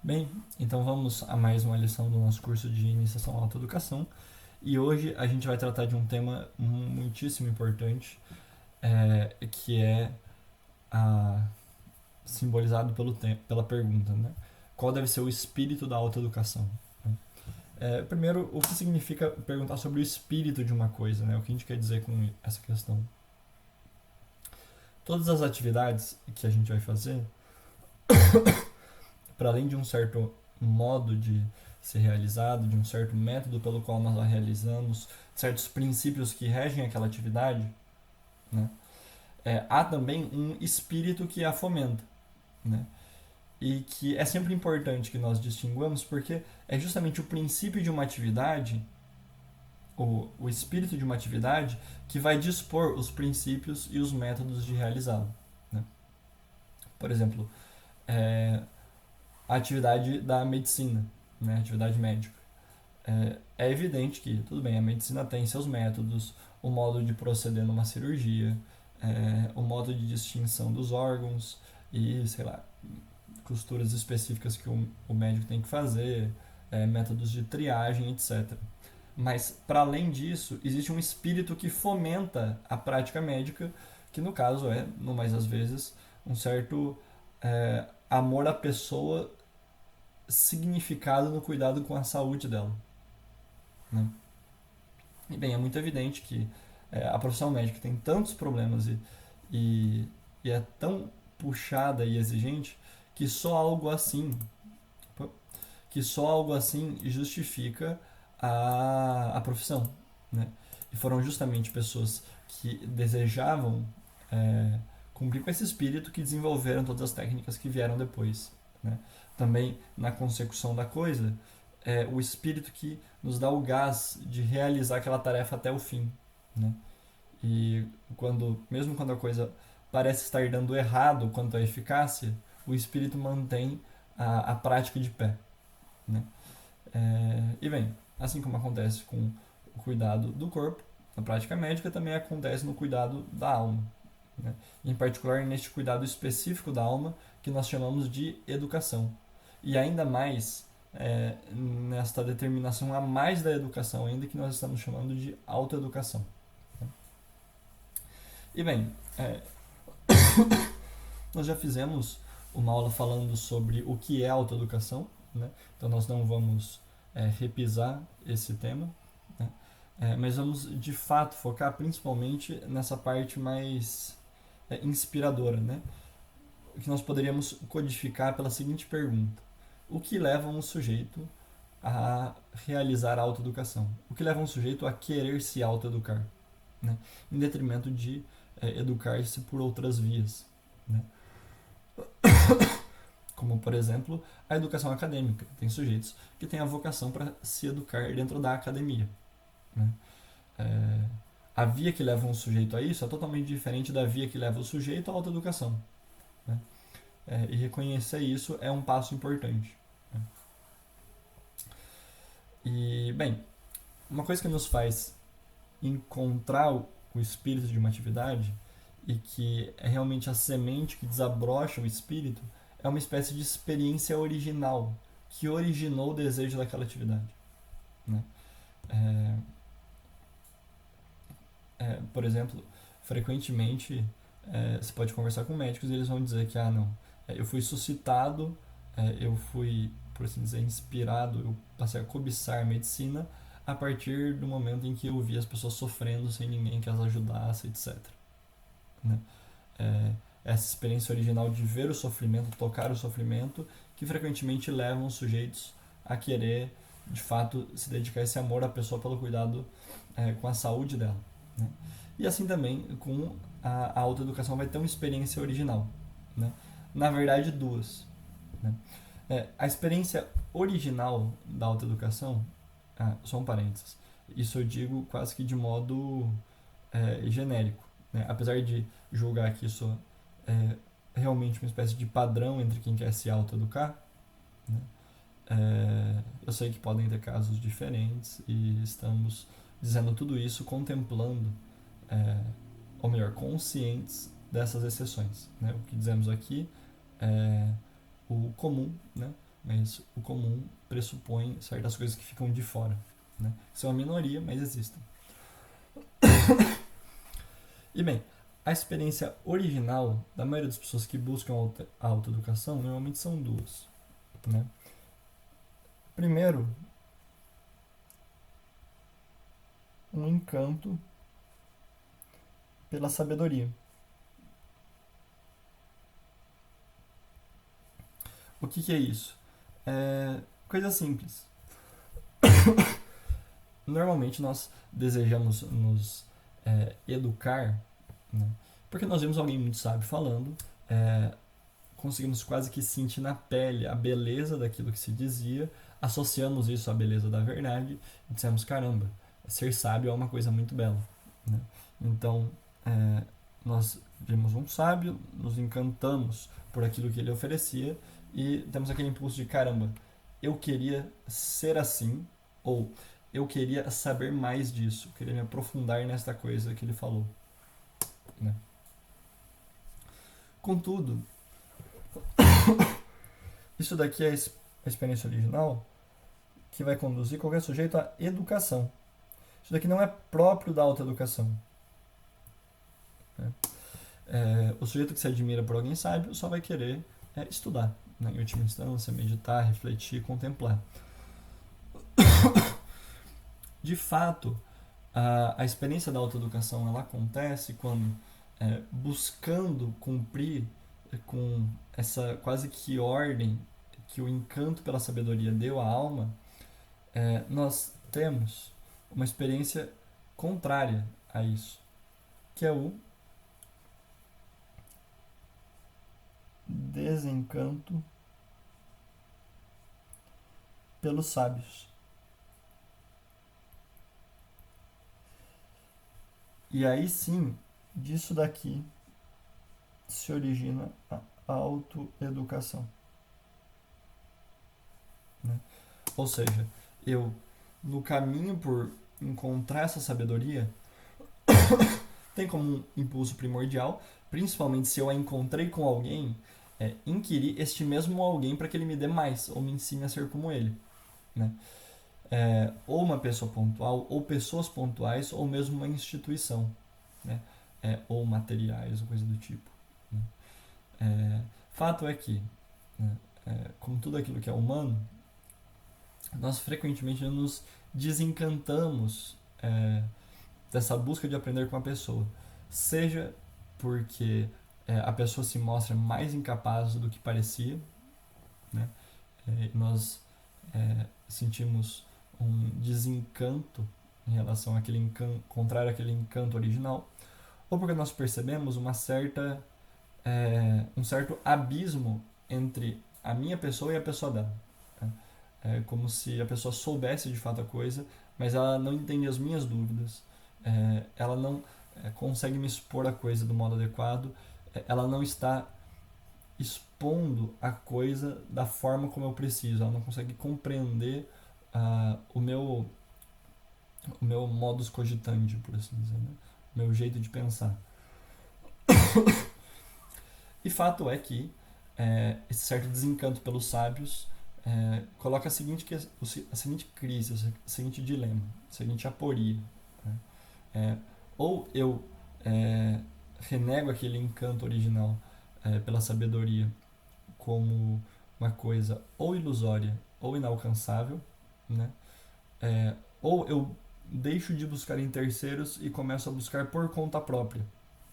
Bem, então vamos a mais uma lição do nosso curso de Iniciação à Autoeducação. E hoje a gente vai tratar de um tema muitíssimo importante, que é simbolizado pela pergunta, né? Qual deve ser o espírito da autoeducação? Primeiro, o que significa perguntar sobre o espírito de uma coisa, né? O que a gente quer dizer com essa questão? Todas as atividades que a gente vai fazer, para além de um certo modo de ser realizado, de um certo método pelo qual nós a realizamos, certos princípios que regem aquela atividade, né? Há também um espírito que a fomenta, né? E que é sempre importante que nós distinguamos, porque é justamente o princípio de uma atividade, o espírito de uma atividade, que vai dispor os princípios e os métodos de realizá-la, né? Por exemplo, a atividade da medicina, né? A atividade médica. É evidente que, tudo bem, a medicina tem seus métodos, o modo de proceder numa cirurgia, o modo de distinção dos órgãos e, sei lá, costuras específicas que o médico tem que fazer, métodos de triagem, etc. Mas, para além disso, existe um espírito que fomenta a prática médica, que no caso é, no mais às vezes, um certo amor à pessoa significado no cuidado com a saúde dela, né? E bem, é muito evidente que a profissão médica tem tantos problemas e, e é tão puxada e exigente que só algo assim que só algo assim justifica a profissão, né? E foram justamente pessoas que desejavam é, cumprir com esse espírito que desenvolveram todas as técnicas que vieram depois, né? Também na consecução da coisa, o espírito que nos dá o gás de realizar aquela tarefa até o fim, né? E mesmo quando a coisa parece estar dando errado quanto à eficácia, o espírito mantém a prática de pé, né? E bem, assim como acontece com o cuidado do corpo, na prática médica também acontece no cuidado da alma, né? Em particular neste cuidado específico da alma que nós chamamos de educação. E ainda mais nesta determinação a mais da educação, ainda que nós estamos chamando de autoeducação, né? E bem, nós já fizemos uma aula falando sobre o que é autoeducação, né? Então nós não vamos repisar esse tema, né? Mas vamos de fato focar principalmente nessa parte mais inspiradora, né? Que nós poderíamos codificar pela seguinte pergunta: o que leva um sujeito a realizar a autoeducação? O que leva um sujeito a querer se autoeducar, né? Em detrimento de educar-se por outras vias, né? Como, por exemplo, a educação acadêmica. Tem sujeitos que têm a vocação para se educar dentro da academia, né? A via que leva um sujeito a isso é totalmente diferente da via que leva o sujeito à autoeducação, né? E reconhecer isso é um passo importante, né? E, bem, uma coisa que nos faz encontrar o espírito de uma atividade e que é realmente a semente que desabrocha o espírito é uma espécie de experiência original que originou o desejo daquela atividade, né? Por exemplo, frequentemente você pode conversar com médicos e eles vão dizer que não, eu fui suscitado, eu fui, por assim dizer, inspirado, eu passei a cobiçar a medicina a partir do momento em que eu vi as pessoas sofrendo sem ninguém que as ajudasse, etc., né? Essa experiência original de ver o sofrimento, tocar o sofrimento, que frequentemente levam os sujeitos a querer, de fato, se dedicar esse amor à pessoa pelo cuidado com a saúde dela, né? E assim também com a autoeducação vai ter uma experiência original, né? Na verdade, duas, né? A experiência original da autoeducação, só um parênteses, isso eu digo quase que de modo genérico, né? Apesar de julgar que isso é realmente uma espécie de padrão entre quem quer se autoeducar, né? Eu sei que podem ter casos diferentes e estamos dizendo tudo isso contemplando, ou melhor, conscientes dessas exceções, né? O que dizemos aqui é o comum, né? mas o comum pressupõe certas coisas que ficam de fora, né? São a minoria, mas existem. E bem, a experiência original da maioria das pessoas que buscam a autoeducação normalmente são duas, né? Primeiro, um encanto pela sabedoria. O que é isso? É coisa simples. Normalmente nós desejamos nos educar, né? Porque nós vemos alguém muito sábio falando, conseguimos quase que sentir na pele a beleza daquilo que se dizia, associamos isso à beleza da verdade e dissemos: caramba, ser sábio é uma coisa muito bela, né? Então, nós vimos um sábio, nos encantamos por aquilo que ele oferecia e temos aquele impulso de: caramba, eu queria ser assim, ou eu queria saber mais disso, queria me aprofundar nesta coisa que ele falou, né? Contudo, isso daqui é a experiência original que vai conduzir qualquer sujeito à educação. Isso daqui não é próprio da autoeducação, né? O sujeito que se admira por alguém sábio só vai querer estudar, né? Em última instância, meditar, refletir, contemplar. De fato, a experiência da autoeducação ela acontece quando, buscando cumprir com essa quase que ordem que o encanto pela sabedoria deu à alma, nós temos uma experiência contrária a isso, que é o desencanto pelos sábios. E aí sim, disso daqui se origina a autoeducação, né? Ou seja, eu, no caminho por encontrar essa sabedoria, tem como um impulso primordial, principalmente se eu a encontrei com alguém, inquirir este mesmo alguém para que ele me dê mais, ou me ensine a ser como ele, né? Ou uma pessoa pontual, ou pessoas pontuais, ou mesmo uma instituição, né? Ou materiais, ou coisa do tipo, né? Fato é que, né, como tudo aquilo que é humano, nós frequentemente nos desencantamos dessa busca de aprender com a pessoa, seja porque a pessoa se mostra mais incapaz do que parecia, né? Nós sentimos um desencanto em relação àquele contrário àquele encanto original, ou porque nós percebemos um certo abismo entre a minha pessoa e a pessoa dela, né? É como se a pessoa soubesse de fato a coisa, mas ela não entende as minhas dúvidas, ela não consegue me expor a coisa do modo adequado, ela não está expondo a coisa da forma como eu preciso, ela não consegue compreender o meu modus cogitandi, por assim dizer, né? O meu jeito de pensar. E fato é que esse certo desencanto pelos sábios coloca a seguinte crise, o seguinte dilema, a seguinte aporia, né? Ou eu renego aquele encanto original pela sabedoria como uma coisa ou ilusória ou inalcançável, né? Ou eu deixo de buscar em terceiros e começo a buscar por conta própria,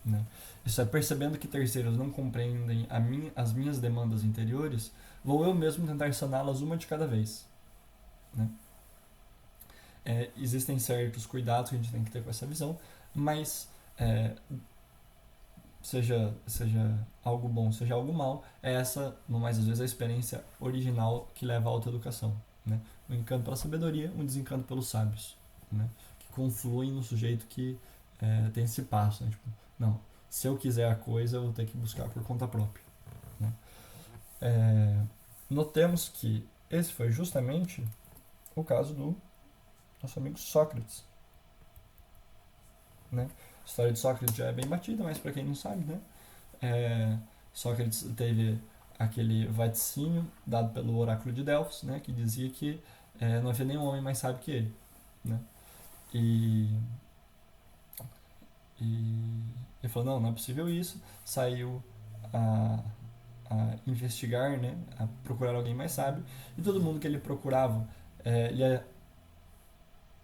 né? Isso é, percebendo que terceiros não compreendem as minhas demandas interiores, vou eu mesmo tentar saná-las uma de cada vez, né? Existem certos cuidados que a gente tem que ter com essa visão, mas seja algo bom, seja algo mal, essa, no mais às vezes, a experiência original que leva à autoeducação, né? Um encanto pela sabedoria, um desencanto pelos sábios, né? Que confluem no sujeito que tem esse passo, né? Tipo, não, se eu quiser a coisa, eu vou ter que buscar por conta própria, né? Notemos que esse foi justamente o caso do nosso amigo Sócrates, né? A história de Sócrates já é bem batida, mas para quem não sabe, né? Sócrates teve aquele vaticínio dado pelo oráculo de Delfos, né, que dizia que não havia nenhum homem mais sábio que ele, né? E, e ele falou, não é possível isso. Saiu a, a investigar, né, a procurar alguém mais sábio, e todo mundo que ele procurava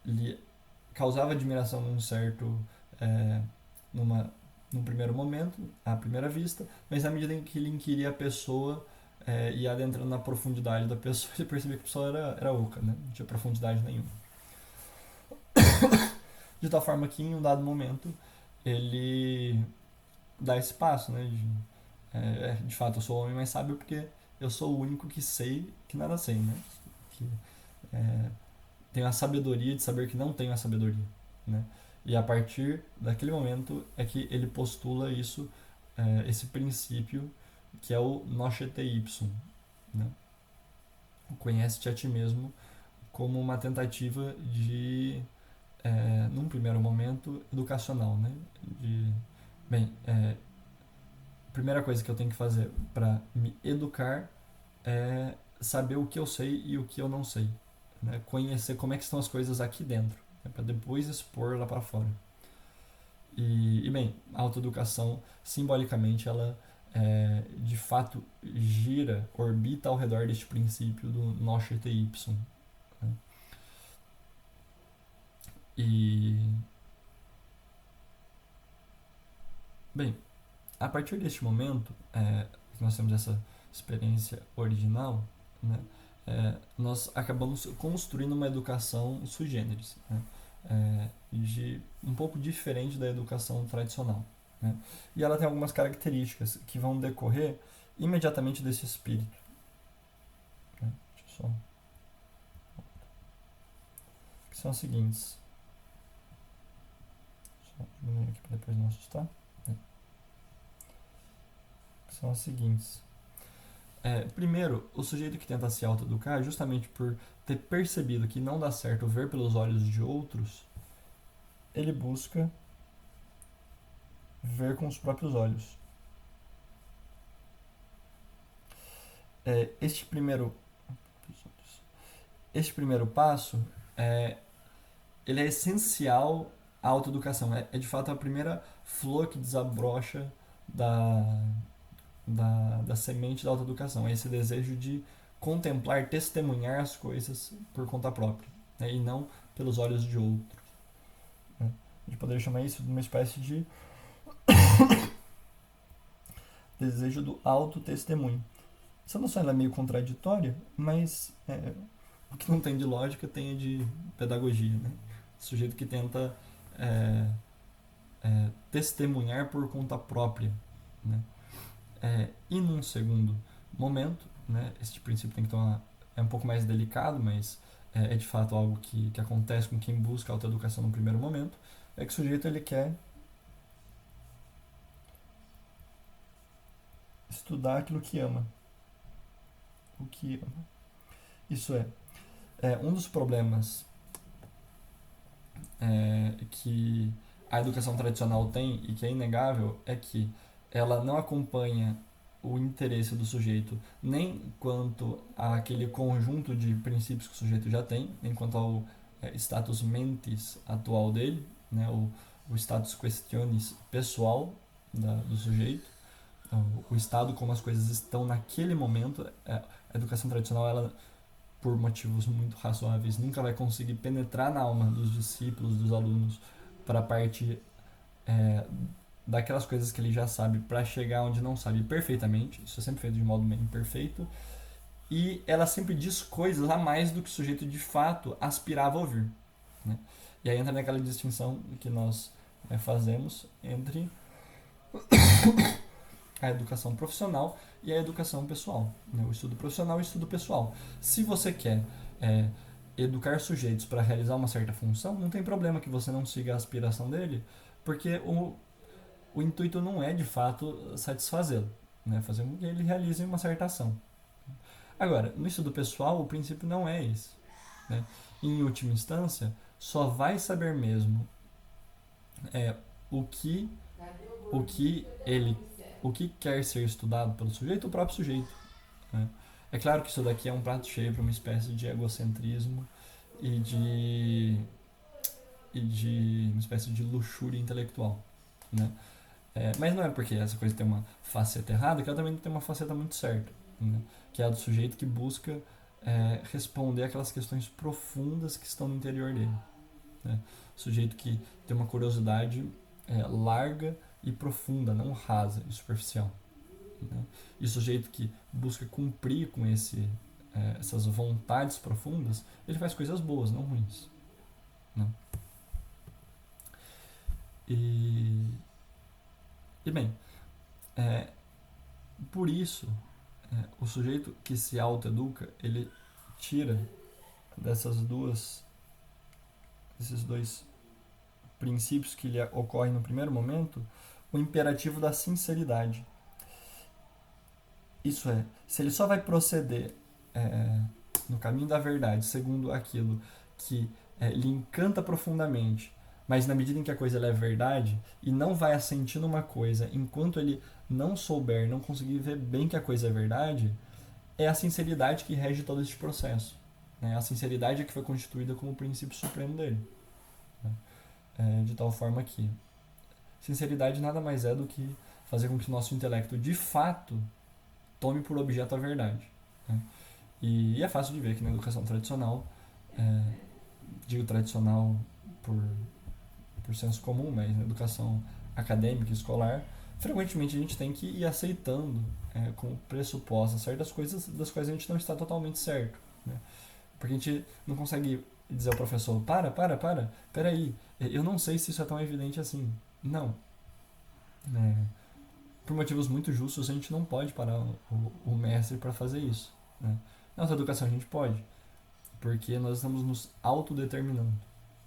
lhe causava admiração num certo é, numa num primeiro momento, à primeira vista, mas à medida em que ele inquiria a pessoa ia adentrando na profundidade da pessoa, ele percebia que a pessoa era oca, né? Não tinha profundidade nenhuma. De tal forma que em um dado momento ele dá esse passo, né? De fato, eu sou o homem mais sábio porque eu sou o único que sei que nada sei, né? Que tenho a sabedoria de saber que não tenho a sabedoria, né? E a partir daquele momento é que ele postula isso, esse princípio que é o Nochete Ipsum, né? Conhece-te a ti mesmo, como uma tentativa de, num primeiro momento, educacional, né? Bem, a primeira coisa que eu tenho que fazer para me educar é saber o que eu sei e o que eu não sei, né? Conhecer como é que estão as coisas aqui dentro, né? Para depois expor lá para fora. Bem, a autoeducação, simbolicamente, ela de fato gira, orbita ao redor deste princípio do Nochete Ipsum, né? E, bem, a partir deste momento, que nós temos essa experiência original, né, nós acabamos construindo uma educação sui generis, né, um pouco diferente da educação tradicional, né, e ela tem algumas características que vão decorrer imediatamente desse espírito, né, que são as seguintes. Só diminuir aqui para depois não assustar. Que são as seguintes. Primeiro, o sujeito que tenta se autoeducar, justamente por ter percebido que não dá certo ver pelos olhos de outros, ele busca ver com os próprios olhos. Este primeiro passo ele é essencial à autoeducação. É de fato a primeira flor que desabrocha da semente da autoeducação. É esse desejo de contemplar, testemunhar as coisas por conta própria, né? E não pelos olhos de outro, né? A gente poderia chamar isso de uma espécie de desejo do autotestemunho. Essa noção ela é meio contraditória, mas o que não tem de lógica tem de pedagogia, né? O sujeito que tenta testemunhar por conta própria, né? E num segundo momento, né, este princípio tem que tomar, é um pouco mais delicado, mas é de fato algo que acontece com quem busca a autoeducação no primeiro momento, é que o sujeito ele quer estudar aquilo que ama. O que ama. Isso um dos problemas que a educação tradicional tem e que é inegável é que ela não acompanha o interesse do sujeito nem quanto àquele conjunto de princípios que o sujeito já tem, nem quanto ao status mentis atual dele, né, o status questionis pessoal do sujeito, o estado como as coisas estão naquele momento. A educação tradicional, ela, por motivos muito razoáveis, nunca vai conseguir penetrar na alma dos discípulos, dos alunos, para a parte daquelas coisas que ele já sabe para chegar onde não sabe perfeitamente. Isso é sempre feito de modo meio imperfeito. E ela sempre diz coisas a mais do que o sujeito de fato aspirava a ouvir, né? E aí entra naquela distinção que nós fazemos entre a educação profissional e a educação pessoal, né? O estudo profissional e o estudo pessoal. Se você quer educar sujeitos para realizar uma certa função, não tem problema que você não siga a aspiração dele, porque o intuito não é de fato satisfazê-lo, né? Fazer com que ele realize uma certa ação. Agora, no estudo pessoal, o princípio não é esse, né? Em última instância, só vai saber mesmo o que quer ser estudado pelo sujeito, o próprio sujeito, Né? É claro que isso daqui é um prato cheio para uma espécie de egocentrismo e de uma espécie de luxúria intelectual, né? Mas não é porque essa coisa tem uma faceta errada que ela também tem uma faceta muito certa, né? Que é a do sujeito que busca responder aquelas questões profundas que estão no interior dele, né? Sujeito que tem uma curiosidade larga e profunda, não rasa e superficial, né? E o sujeito que busca cumprir com essas vontades profundas, ele faz coisas boas, não ruins, né? E, e bem, é, por isso, o sujeito que se autoeduca, ele tira desses dois princípios que lhe ocorrem no primeiro momento, o imperativo da sinceridade. Isso é, se ele só vai proceder é, no caminho da verdade, segundo aquilo que lhe encanta profundamente, mas na medida em que a coisa é verdade, e não vai assentir numa coisa enquanto ele não souber, não conseguir ver bem que a coisa é verdade, é a sinceridade que rege todo este processo. Né? A sinceridade é que foi constituída como o princípio supremo dele. Né? De tal forma que sinceridade nada mais é do que fazer com que o nosso intelecto de fato tome por objeto a verdade. Né? E é fácil de ver que na educação tradicional, digo tradicional por, por senso comum, mas na educação acadêmica e escolar, frequentemente a gente tem que ir aceitando como pressupostas certas coisas das quais a gente não está totalmente certo. Né? Porque a gente não consegue dizer ao professor, peraí, eu não sei se isso é tão evidente assim. Não. Por motivos muito justos, a gente não pode parar o mestre para fazer isso. Né? Na nossa educação a gente pode, porque nós estamos nos autodeterminando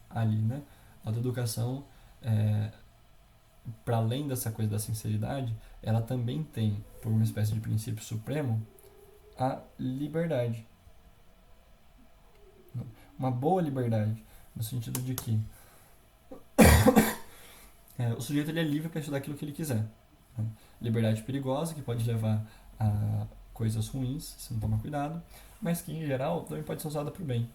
ali, né? A educação, para além dessa coisa da sinceridade, ela também tem, por uma espécie de princípio supremo, a liberdade. Uma boa liberdade, no sentido de que o sujeito ele é livre para estudar aquilo que ele quiser. Né? Liberdade perigosa, que pode levar a coisas ruins, se não tomar cuidado, mas que em geral também pode ser usada para o bem.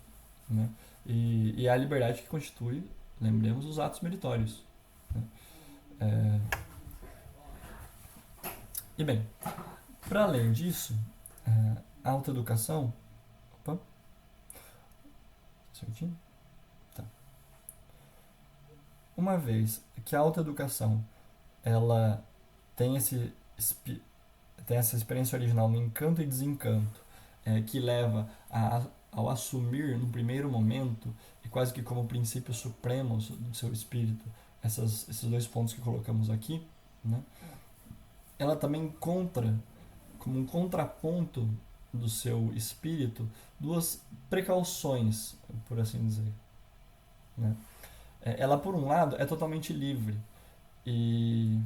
Né? E é a liberdade que constitui, lembremos, os atos meritórios. Né? E bem, para além disso, a autoeducação. Opa, certinho? Tá. Uma vez que a autoeducação ela tem tem essa experiência original no encanto e desencanto, que leva ao assumir no primeiro momento, e quase que como princípios supremos do seu espírito, esses dois pontos que colocamos aqui, né? Ela também encontra, como um contraponto do seu espírito, duas precauções, por assim dizer. Né? Ela, por um lado, é totalmente livre e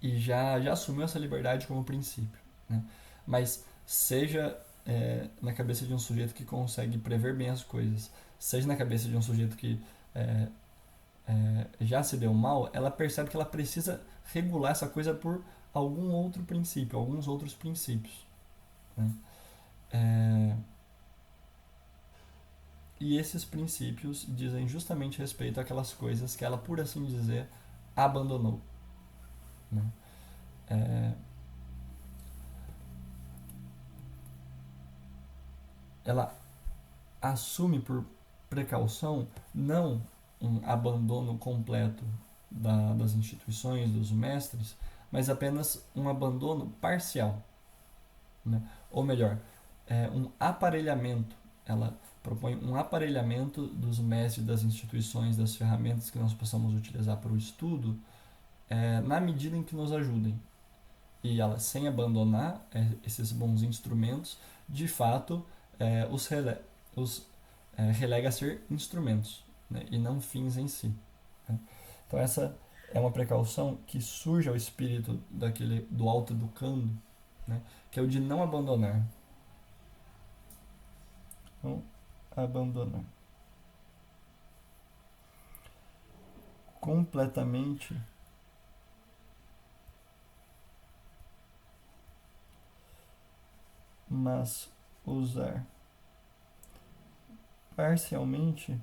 já assumiu essa liberdade como princípio. Né? Mas seja na cabeça de um sujeito que consegue prever bem as coisas, seja na cabeça de um sujeito que já se deu mal, ela percebe que ela precisa regular essa coisa por algum outro princípio, alguns outros princípios. Né? E esses princípios dizem justamente respeito àquelas coisas que ela, por assim dizer, abandonou. Né? Ela assume por precaução não um abandono completo das instituições, dos mestres, mas apenas um abandono parcial. Né? Ou melhor, um aparelhamento. Ela propõe um aparelhamento dos mestres, das instituições, das ferramentas que nós possamos utilizar para o estudo, na medida em que nos ajudem. E ela, sem abandonar esses bons instrumentos, de fato, os relega a ser instrumentos, né? E não fins em si. Né? Então essa é uma precaução que surge ao espírito do autoeducando, né? Que é o de não abandonar. Não abandonar completamente mas usar parcialmente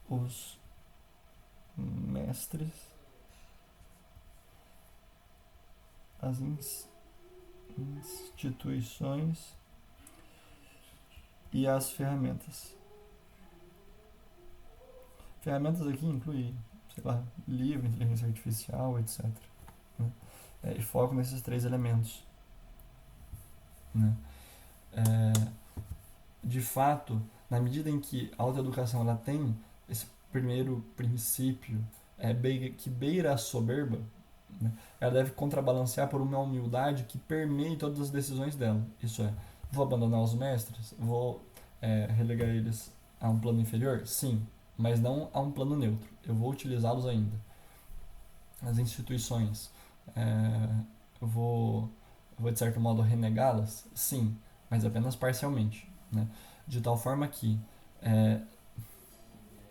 os mestres, as instituições e as ferramentas. Ferramentas aqui inclui, sei lá, livro, inteligência artificial, etc. Né? E foco nesses 3 elementos. Né? De fato, na medida em que a autoeducação ela tem esse primeiro princípio que beira a soberba, né? Ela deve contrabalancear por uma humildade que permeie todas as decisões dela. Isso é, vou abandonar os mestres? Vou relegar eles a um plano inferior? Sim, mas não a um plano neutro. Eu vou utilizá-los ainda. As instituições, eu vou, de certo modo, renegá-las? Sim, mas apenas parcialmente. Né? De tal forma que,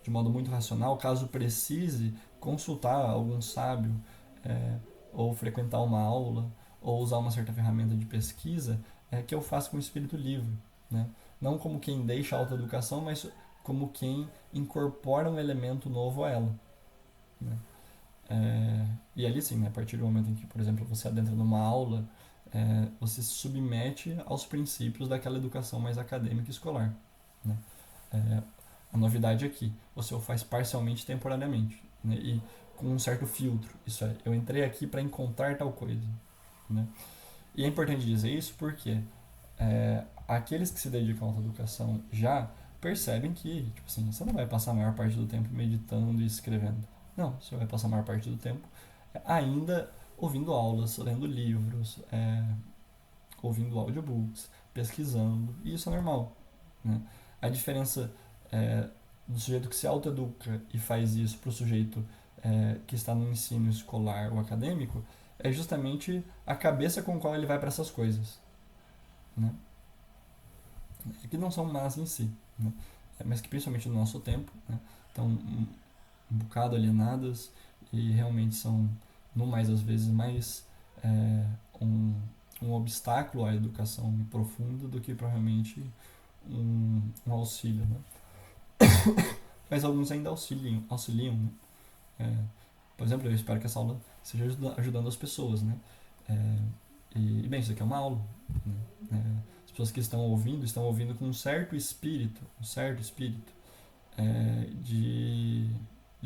de modo muito racional, caso precise consultar algum sábio, ou frequentar uma aula, ou usar uma certa ferramenta de pesquisa, que eu faça com o espírito livre. Né? Não como quem deixa a autoeducação, mas como quem incorpora um elemento novo a ela. Né? E ali sim, né, a partir do momento em que, por exemplo, você adentra numa aula, você se submete aos princípios daquela educação mais acadêmica e escolar. Né? A novidade aqui, você o faz parcialmente, temporariamente, né? E com um certo filtro. Isso é, eu entrei aqui para encontrar tal coisa. Né? E é importante dizer isso porque aqueles que se dedicam à autoeducação já percebem que, tipo assim, você não vai passar a maior parte do tempo meditando e escrevendo. Não, você vai passar a maior parte do tempo ainda ouvindo aulas, lendo livros, ouvindo audiobooks, pesquisando, e isso é normal. Né? A diferença do sujeito que se autoeduca e faz isso para o sujeito que está no ensino escolar ou acadêmico é justamente a cabeça com a qual ele vai para essas coisas. Né? Que não são más em si, né? Mas que principalmente no nosso tempo, né, estão um bocado alienadas e realmente são, no mais às vezes, mais um obstáculo à educação profunda do que provavelmente um auxílio. Né? Mas alguns ainda auxiliam. Né? Por exemplo, eu espero que essa aula seja ajudando as pessoas. Né? E bem, isso aqui é uma aula. Né? As pessoas que estão ouvindo com um certo espírito de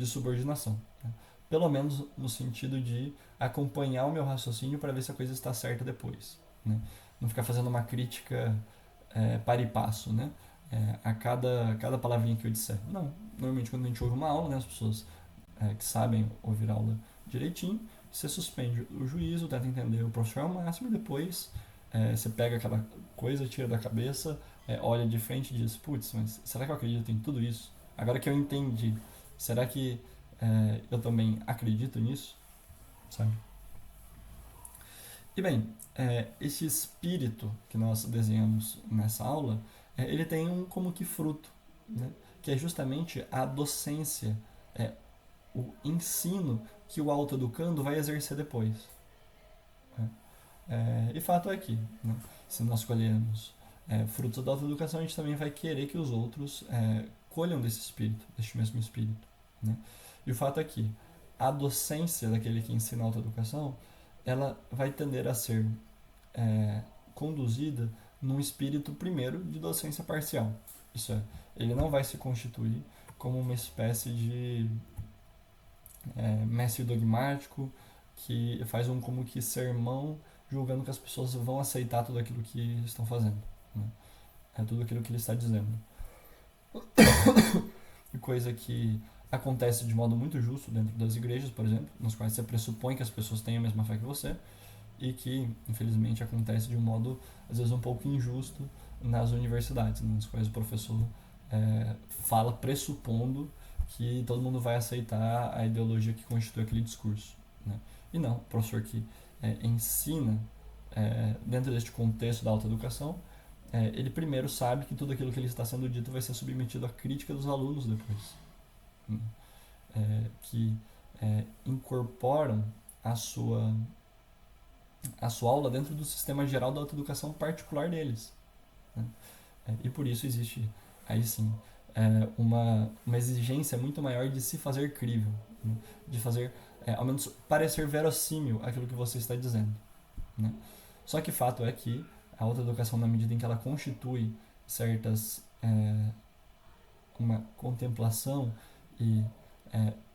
subordinação. Né? Pelo menos no sentido de acompanhar o meu raciocínio para ver se a coisa está certa depois. Né? Não ficar fazendo uma crítica para e passo, né? A cada palavrinha que eu disser. Não, normalmente quando a gente ouve uma aula, né, as pessoas que sabem ouvir a aula direitinho, você suspende o juízo, tenta entender o professor ao máximo e depois você pega aquela coisa, tira da cabeça, olha de frente e diz, putz, mas será que eu acredito em tudo isso? Agora que eu entendi, será que eu também acredito nisso? Sabe? E bem, esse espírito que nós desenhamos nessa aula, ele tem um como que fruto, né? Que é justamente a docência, o ensino que o autoeducando vai exercer depois. Né? E fato é que, né, se nós colhermos frutos da autoeducação, a gente também vai querer que os outros colham desse espírito, deste mesmo espírito. Né? E o fato é que a docência daquele que ensina a autoeducação, ela vai tender a ser conduzida num espírito, primeiro, de docência parcial. Isso é, ele não vai se constituir como uma espécie de mestre dogmático que faz um como que sermão julgando que as pessoas vão aceitar tudo aquilo que estão fazendo. Né? Tudo aquilo que ele está dizendo. E coisa que acontece de modo muito justo dentro das igrejas, por exemplo, nas quais você pressupõe que as pessoas têm a mesma fé que você, e que, infelizmente, acontece de um modo, às vezes, um pouco injusto nas universidades, né, nas quais o professor fala pressupondo que todo mundo vai aceitar a ideologia que constitui aquele discurso. Né? E não, o professor que ensina dentro deste contexto da autoeducação, ele primeiro sabe que tudo aquilo que ele está sendo dito vai ser submetido à crítica dos alunos depois. Né? Que incorporam a sua, a sua aula dentro do sistema geral da autoeducação particular deles, né? E por isso existe, aí sim, uma exigência muito maior de se fazer crível, né? De fazer, ao menos, parecer verossímil aquilo que você está dizendo, né? Só que fato é que a autoeducação, na medida em que ela constitui certas, uma contemplação e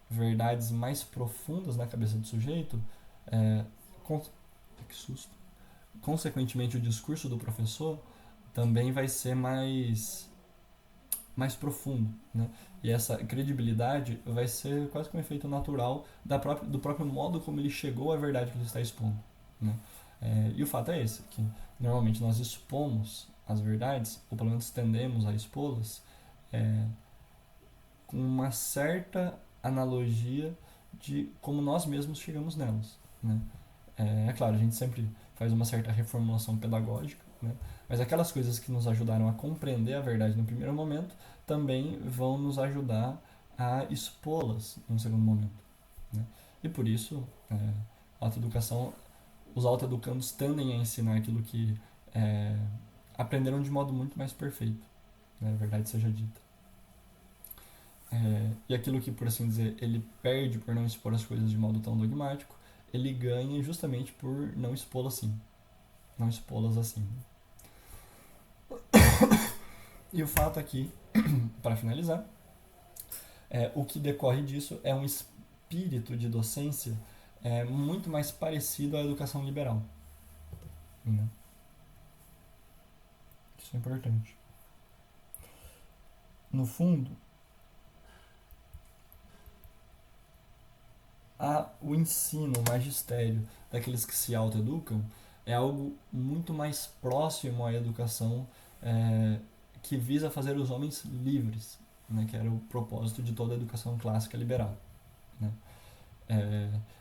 verdades mais profundas na cabeça do sujeito, é, que susto. Consequentemente, o discurso do professor também vai ser mais profundo, né? E essa credibilidade vai ser quase que um efeito natural do próprio modo como ele chegou à verdade que ele está expondo, né? E o fato é esse, que normalmente nós expomos as verdades, ou pelo menos tendemos a expô-las, com uma certa analogia de como nós mesmos chegamos nelas, né? Claro, a gente sempre faz uma certa reformulação pedagógica, né? Mas aquelas coisas que nos ajudaram a compreender a verdade no primeiro momento também vão nos ajudar a expô-las num segundo momento, né? E por isso, a autoeducação, os autoeducandos tendem a ensinar aquilo que aprenderam de modo muito mais perfeito, né? A verdade seja dita. E aquilo que, por assim dizer, ele perde por não expor as coisas de modo tão dogmático, ele ganha justamente por não expô-las assim. Não expô-las assim. E o fato aqui, para finalizar, o que decorre disso é um espírito de docência muito mais parecido à educação liberal, né? Isso é importante. No fundo, o ensino, o magistério daqueles que se autoeducam é algo muito mais próximo à educação que visa fazer os homens livres, né, que era o propósito de toda a educação clássica liberal, né?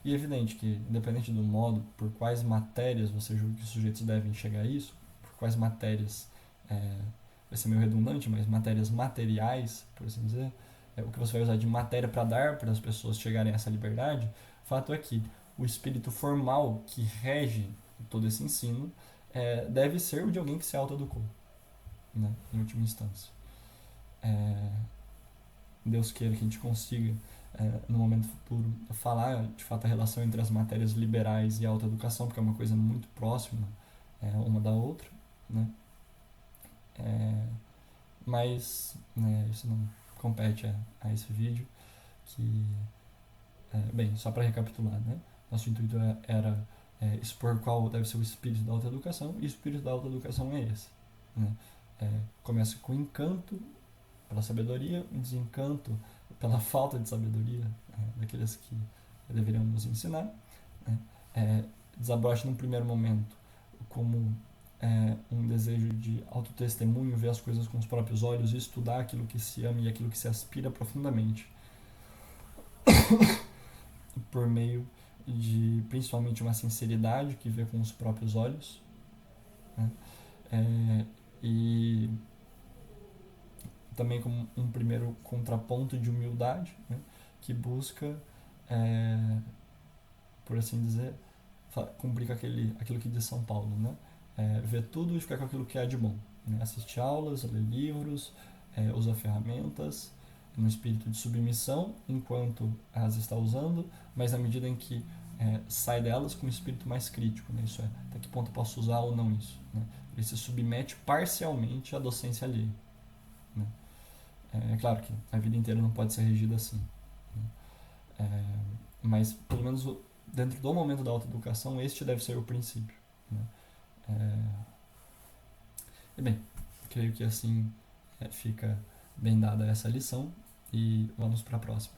E é evidente que, independente do modo por quais matérias você julga que os sujeitos devem chegar a isso, por quais matérias, vai ser meio redundante, mas matérias materiais, por assim dizer, o que você vai usar de matéria para dar para as pessoas chegarem a essa liberdade, o fato é que o espírito formal que rege todo esse ensino deve ser o de alguém que se autoeducou, né, em última instância. Deus queira que a gente consiga, no momento futuro, falar de fato a relação entre as matérias liberais e a autoeducação, porque é uma coisa muito próxima uma da outra, né? Mas isso não compete a esse vídeo, que, bem, só para recapitular, né? Nosso intuito era expor qual deve ser o espírito da autoeducação, e o espírito da autoeducação é esse, né? Começa com encanto pela sabedoria, um desencanto pela falta de sabedoria daqueles que deveriam nos ensinar, né? Desabrocha num primeiro momento como um desejo de autotestemunho, ver as coisas com os próprios olhos, estudar aquilo que se ama e aquilo que se aspira profundamente por meio de principalmente uma sinceridade que vê com os próprios olhos, né? E também como um primeiro contraponto de humildade, né, que busca, por assim dizer, cumprir com aquilo que diz São Paulo, né? Ver tudo e ficar com aquilo que há de bom, né? Assistir aulas, ler livros, usar ferramentas no espírito de submissão enquanto as está usando, mas na medida em que sai delas com um espírito mais crítico, né? Isso até que ponto eu posso usar ou não isso, né? Ele se submete parcialmente à docência alheia, né? É claro que a vida inteira não pode ser regida assim, né? Mas pelo menos dentro do momento da autoeducação, este deve ser o princípio, né? E bem, creio que assim fica bem dada essa lição, e vamos para a próxima.